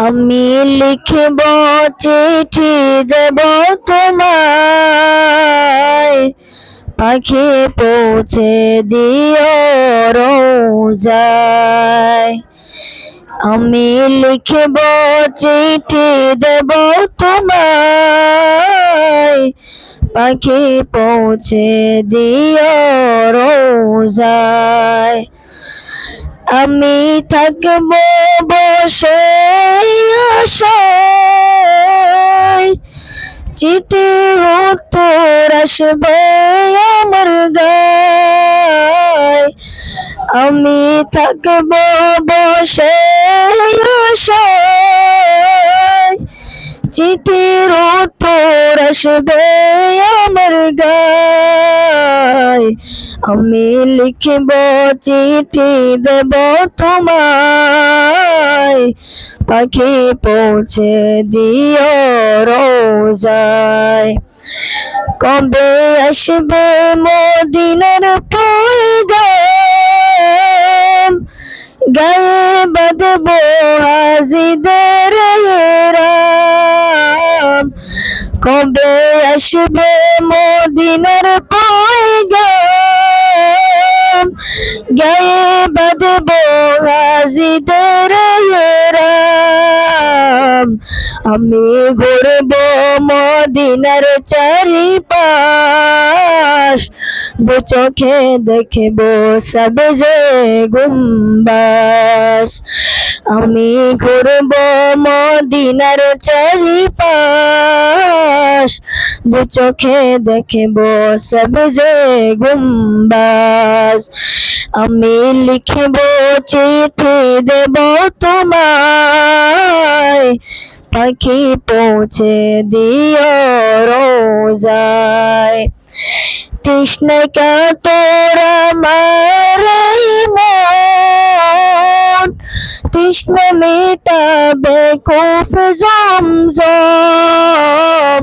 আমি লিখব চিঠি দেব তোমায়, পাখি পৌঁছে দিও রোজায়। আমি লিখব চিঠি দেব তোমায়, পাখি পৌঁছে দিও রোজায়। আমি থাকব বসে আশায়, চিঠি উত্তর আসবে আমার গায়। আমি থাকব বসে আশায়, চিঠির উত্তর আসবে আমার গায়। আমি লিখব চিঠি দেব তোমায়, পাখি পৌঁছে দিও রোজায়। কবে আসবে মদিনার পয়গাম, গায়ে বাঁধব হাজিদের রাম। কবে আসবে মদিনার পয়গাম, গায়ে বাঁধব হাজিদের রাম। আমি ঘুরব মদিনার চারিপাশ, দু চোখে দেখব সবজে গুম্বাস। আমি ঘুরব মদিনার চারিপাশ, দু চোখে দেখব সবজে গুম্বাস। আমি লিখব চিঠি দেব তোমায়, পাখি পৌঁছে দিও রোজায়। তৃষ্ণায় কাতর আমার মন, তৃষ্ণা মেটাবে কূপ জমজম।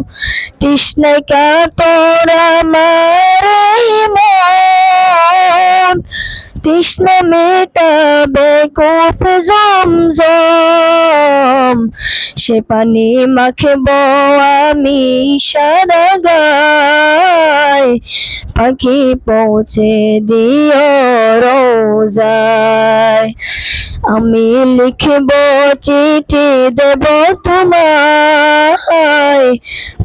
তৃষ্ণায় কাতর আমার মন, তৃষ্ণা মেটাবে কূপ জমজম। সে পানি মাখব আমি সারা গায়, পাখি পৌঁছে দিও রোজায়। আমি লিখব চিঠি দেব তোমায়,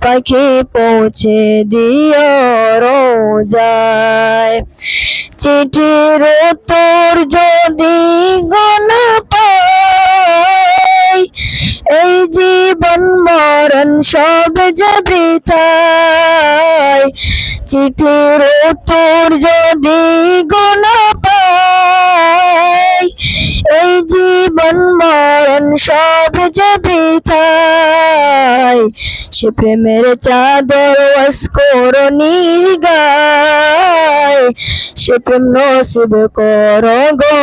পাখি পৌঁছে দিও রোজায়। চিঠির উত্তর যদি গোনা পাই, এই জীবন মরণ সব যে বৃথায়। চিঠির উত্তর যদি গোনা পাই, এই জীবন মরণ সব যে বৃথায়। সে প্রেমের চাদর ওয়াসকরণীর গায়, সে প্রেম নসিব করো গো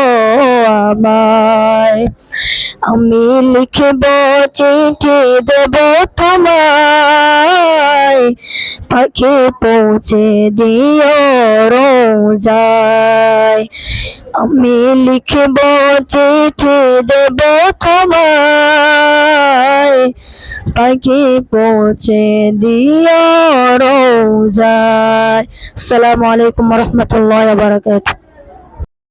আমায়। আমি লিখব চিঠি দেব তোমায়, পাখি পৌঁছে দিও রোজায়। আমি লিখব চিঠি দেব তোমায়, পাখি পৌঁছে দিও রোজায়। আসসালামু আলাইকুম ওয়া রাহমাতুল্লাহি ওয়া বারাকাতুহু।